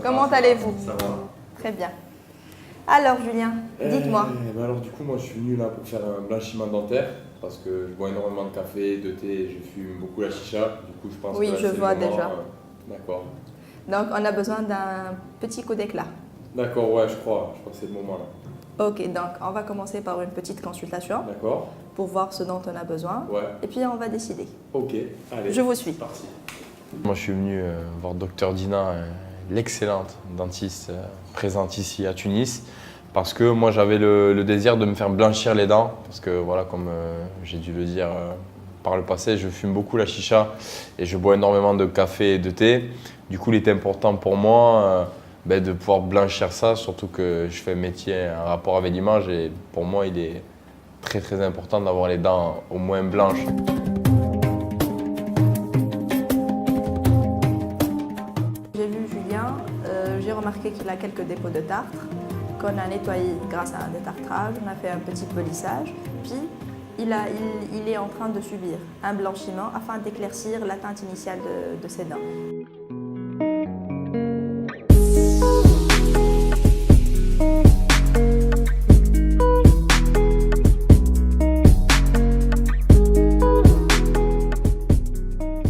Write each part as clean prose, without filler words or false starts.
Comment allez-vous? Ça va. Très bien. Alors Julien, dites-moi. Alors du coup, moi je suis venu là pour faire un blanchiment dentaire parce que je bois énormément de café, de thé, je fume beaucoup la chicha. Du coup, je pense Oui, que là, je c'est le vois moment, déjà. D'accord. Donc on a besoin d'un petit coup d'éclat. D'accord, ouais, je crois que c'est le moment là. Ok, donc on va commencer par une petite consultation D'accord. pour voir ce dont on a besoin. Ouais. Et puis on va décider. Ok, allez. Je vous suis. C'est parti. Moi, je suis venu voir Dr Dina, l'excellente dentiste présente ici à Tunis, parce que moi j'avais le désir de me faire blanchir les dents, parce que voilà, comme j'ai dû le dire par le passé, je fume beaucoup la chicha et je bois énormément de café et de thé. Du coup, il était important pour moi de pouvoir blanchir ça, surtout que je fais un métier en rapport avec l'image et pour moi, il est très très important d'avoir les dents au moins blanches. J'ai vu Julien, j'ai remarqué qu'il a quelques dépôts de tartre qu'on a nettoyés grâce à un détartrage. On a fait un petit polissage, puis il est en train de subir un blanchiment afin d'éclaircir la teinte initiale de ses dents.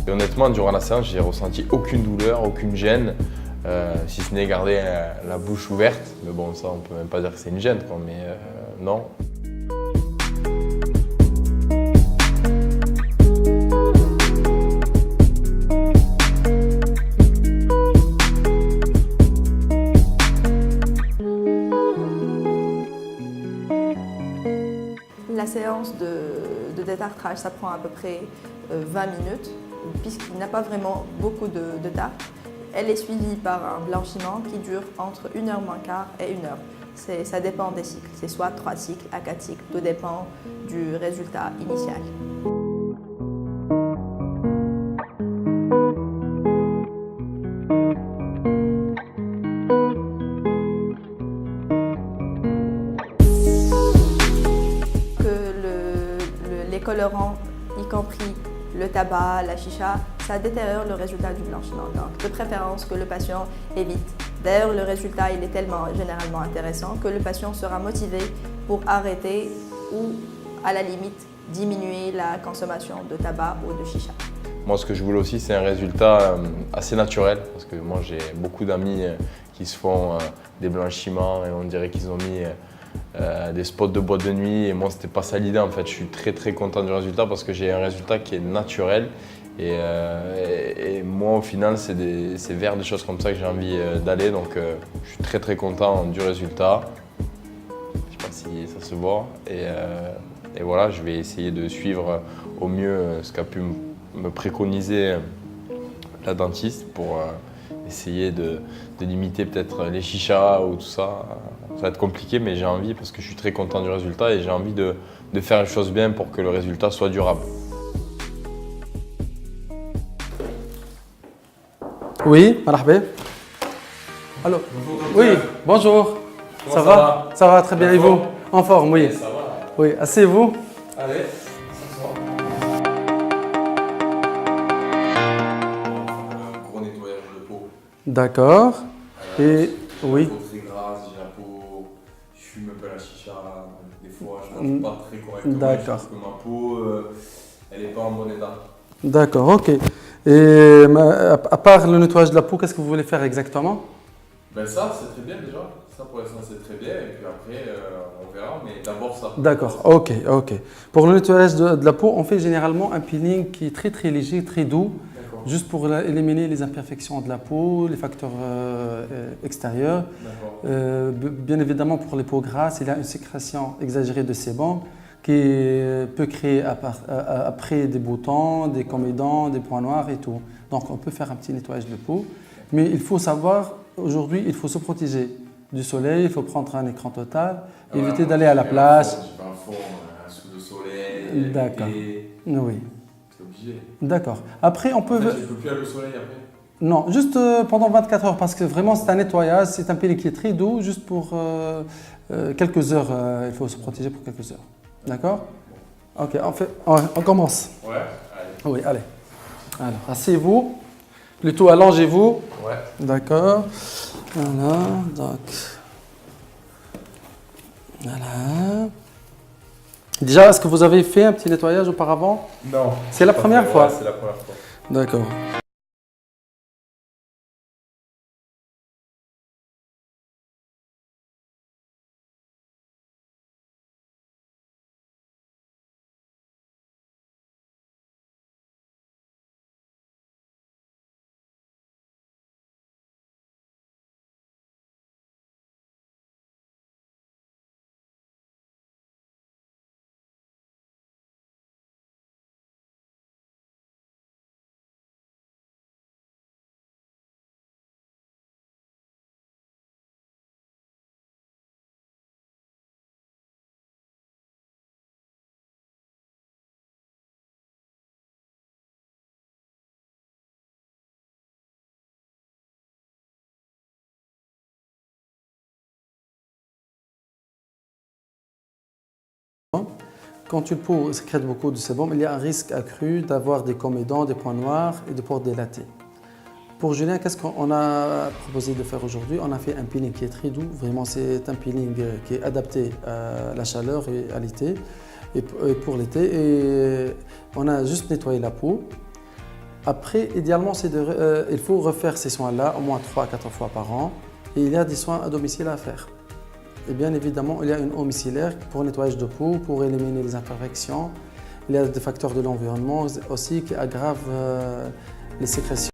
Et honnêtement, durant la séance, j'ai ressenti aucune douleur, aucune gêne, si ce n'est garder la bouche ouverte. Mais bon, ça, on peut même pas dire que c'est une gêne, quoi, mais non. La séance de détartrage, ça prend à peu près 20 minutes, puisqu'il n'a pas vraiment beaucoup de tartre. Elle est suivie par un blanchiment qui dure entre 1h moins quart et 1 heure. Ça dépend des cycles, c'est soit 3 cycles à 4 cycles, tout dépend du résultat initial. Les colorants, y compris le tabac, la chicha, ça détériore le résultat du blanchiment. Donc, de préférence que le patient évite. D'ailleurs, le résultat il est tellement généralement intéressant que le patient sera motivé pour arrêter ou, à la limite, diminuer la consommation de tabac ou de chicha. Moi, ce que je voulais aussi, c'est un résultat assez naturel, parce que moi, j'ai beaucoup d'amis qui se font des blanchiments et on dirait qu'ils ont mis des spots de boîte de nuit et moi c'était pas ça l'idée en fait. Je suis très très content du résultat parce que j'ai un résultat qui est naturel et moi au final c'est vers des choses comme ça que j'ai envie d'aller, donc je suis très très content du résultat. Je sais pas si ça se voit et voilà, je vais essayer de suivre au mieux ce qu'a pu me préconiser la dentiste pour essayer de limiter peut-être les chichas ou tout ça. Ça va être compliqué, mais j'ai envie parce que je suis très content du résultat et j'ai envie de faire les choses bien pour que le résultat soit durable. Oui, marhaba. Allô. Oui, bonjour. Ça va? Ça va très bien. Et vous? En forme, oui. Ça va. Oui, asseyez-vous. Allez, un gros nettoyage de peau. D'accord. Et oui. La peau très grasse, j'ai la peau, je fume un peu la chicha, des fois je mange pas très correctement. D'accord. Je trouve que ma peau, elle n'est pas en bon état. D'accord, ok. Et à part le nettoyage de la peau, qu'est-ce que vous voulez faire exactement? Ben ça, c'est très bien déjà. Ça pour l'instant c'est très bien et puis après on verra, mais d'abord ça. D'accord, ok, ok. Pour le nettoyage de la peau, on fait généralement un peeling qui est très très léger, très doux, juste pour éliminer les imperfections de la peau, les facteurs extérieurs. Bien évidemment, pour les peaux grasses, il y a une sécrétion exagérée de sébum qui peut créer après des boutons, des comédons, des points noirs et tout. Donc on peut faire un petit nettoyage de peau, mais il faut savoir, aujourd'hui, il faut se protéger du soleil, il faut prendre un écran total, éviter d'aller à la plage. J'ai pas un fond, un sous de soleil. D'accord. Oui. C'est obligé. D'accord. Après, on peut. En fait, je peux plus aller au soleil après. Non, juste pendant 24 heures, parce que vraiment c'est un nettoyage, c'est un peeling qui est très doux, juste pour quelques heures, il faut se protéger pour quelques heures. D'accord? Ok, on commence. Ouais, allez. Oui, allez. Alors, asseyez-vous. Plutôt allongez-vous. Ouais. D'accord. Voilà, donc. Voilà. Déjà, est-ce que vous avez fait un petit nettoyage auparavant? Non. C'est la première fois? Ouais, c'est la première fois. D'accord. Quand une peau sécrète beaucoup de sébum, il y a un risque accru d'avoir des comédons, des points noirs et des pores dilatés. Pour Julien, qu'est-ce qu'on a proposé de faire aujourd'hui? On a fait un peeling qui est très doux. Vraiment, c'est un peeling qui est adapté à la chaleur et à l'été. Et pour l'été, et on a juste nettoyé la peau. Après, idéalement, il faut refaire ces soins-là au moins 3 à 4 fois par an. Et il y a des soins à domicile à faire. Et bien évidemment, il y a une eau micellaire pour le nettoyage de peau, pour éliminer les imperfections. Il y a des facteurs de l'environnement aussi qui aggravent les sécrétions.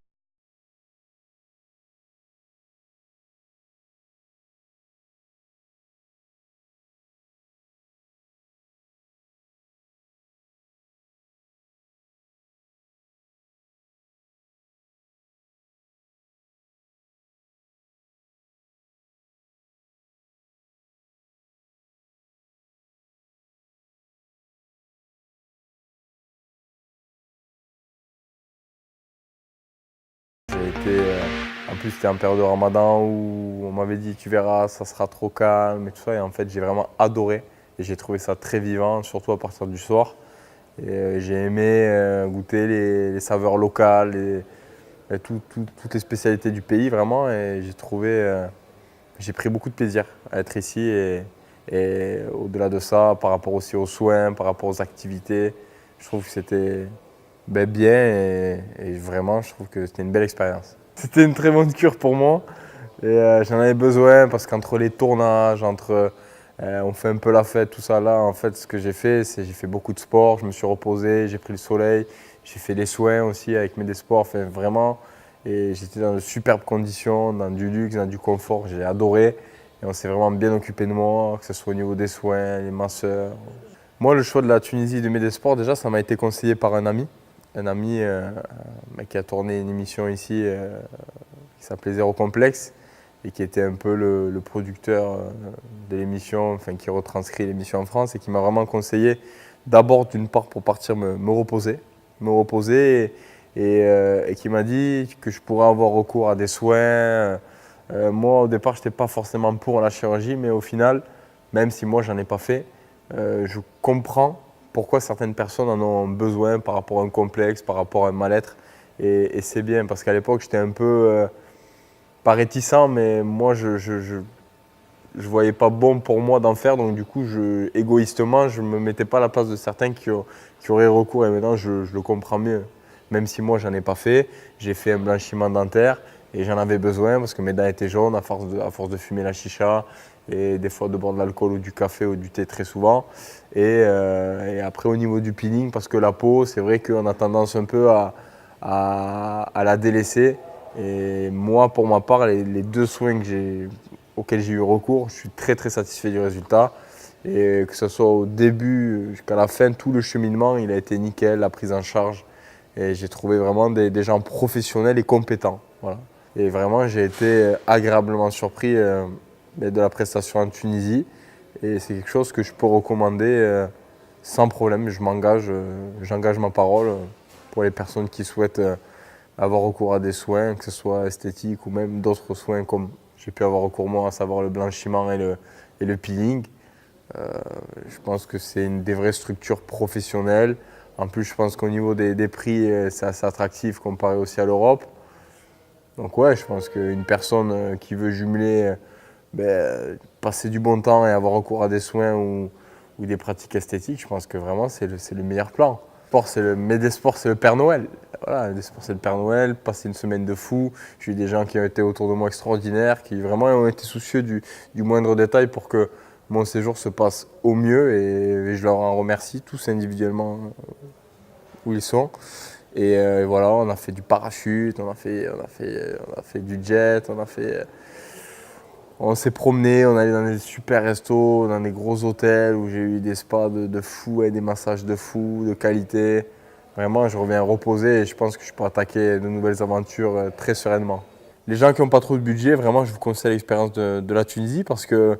J'ai été, en plus c'était en période de Ramadan où on m'avait dit tu verras, ça sera trop calme et tout ça. Et en fait j'ai vraiment adoré et j'ai trouvé ça très vivant, surtout à partir du soir. Et j'ai aimé goûter les saveurs locales et toutes les spécialités du pays vraiment. Et j'ai pris beaucoup de plaisir à être ici et au-delà de ça, par rapport aussi aux soins, par rapport aux activités, je trouve que c'était bien et vraiment je trouve que c'était une belle expérience. C'était une très bonne cure pour moi et j'en avais besoin parce qu'entre les tournages, on fait un peu la fête, tout ça là, en fait ce que j'ai fait, c'est j'ai fait beaucoup de sport, je me suis reposé, j'ai pris le soleil, j'ai fait des soins aussi avec mes sports, enfin vraiment, et j'étais dans de superbes conditions, dans du luxe, dans du confort, j'ai adoré et on s'est vraiment bien occupé de moi, que ce soit au niveau des soins, les masseurs. Moi le choix de la Tunisie de mes sports, déjà ça m'a été conseillé par un ami qui a tourné une émission ici qui s'appelait Zéro Complexe et qui était un peu le producteur de l'émission, enfin qui retranscrit l'émission en France et qui m'a vraiment conseillé d'abord d'une part pour partir me reposer et qui m'a dit que je pourrais avoir recours à des soins. Moi au départ je n'étais pas forcément pour la chirurgie mais au final, même si moi j'en ai pas fait, je comprends pourquoi certaines personnes en ont besoin par rapport à un complexe, par rapport à un mal-être. Et c'est bien parce qu'à l'époque, j'étais un peu, pas réticent, mais moi, je voyais pas bon pour moi d'en faire. Donc du coup, égoïstement, je me mettais pas à la place de certains qui auraient recours. Et maintenant, je le comprends mieux. Même si moi, j'en ai pas fait, j'ai fait un blanchiment dentaire et j'en avais besoin parce que mes dents étaient jaunes à force de fumer la chicha et des fois de boire de l'alcool ou du café ou du thé très souvent. Et après au niveau du peeling, parce que la peau, c'est vrai qu'on a tendance un peu à la délaisser. Et moi, pour ma part, les 2 soins auxquels j'ai eu recours, je suis très très satisfait du résultat. Et que ce soit au début jusqu'à la fin, tout le cheminement, il a été nickel, la prise en charge. Et j'ai trouvé vraiment des gens professionnels et compétents. Voilà. Et vraiment, j'ai été agréablement surpris de la prestation en Tunisie. Et c'est quelque chose que je peux recommander sans problème. J'engage ma parole pour les personnes qui souhaitent avoir recours à des soins, que ce soit esthétiques ou même d'autres soins comme j'ai pu avoir recours moi, à savoir le blanchiment et le peeling. Je pense que c'est des vraies structures professionnelles. En plus, je pense qu'au niveau des prix, c'est assez attractif comparé aussi à l'Europe. Donc ouais, je pense qu'une personne qui veut jumeler, passer du bon temps et avoir recours à des soins ou des pratiques esthétiques, je pense que vraiment c'est le meilleur plan. Médesport, c'est le Père Noël. Voilà, Médesport, c'est le Père Noël, passer une semaine de fou. J'ai eu des gens qui ont été autour de moi extraordinaires, qui vraiment ont été soucieux du moindre détail pour que mon séjour se passe au mieux et je leur en remercie tous individuellement où ils sont. Et voilà, on a fait du parachute, on a fait du jet, on s'est promené, on allait dans des super restos, dans des gros hôtels où j'ai eu des spas de fou et des massages de fou, de qualité. Vraiment, je reviens reposer et je pense que je peux attaquer de nouvelles aventures très sereinement. Les gens qui n'ont pas trop de budget, vraiment, je vous conseille l'expérience de la Tunisie parce que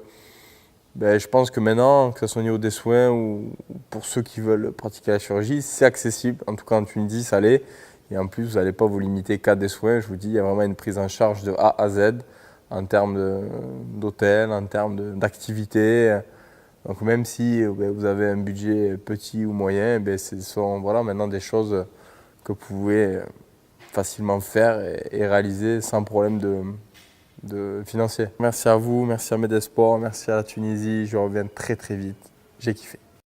je pense que maintenant, que ce soit au niveau des soins ou pour ceux qui veulent pratiquer la chirurgie, c'est accessible. En tout cas, en Tunisie, ça l'est. Et en plus, vous n'allez pas vous limiter qu'à des soins. Je vous dis, il y a vraiment une prise en charge de A à Z en termes d'hôtel, en termes d'activité. Donc même si vous avez un budget petit ou moyen, ce sont maintenant des choses que vous pouvez facilement faire et réaliser sans problème de financier. Merci à vous, merci à Médesport, merci à la Tunisie. Je reviens très très vite. J'ai kiffé.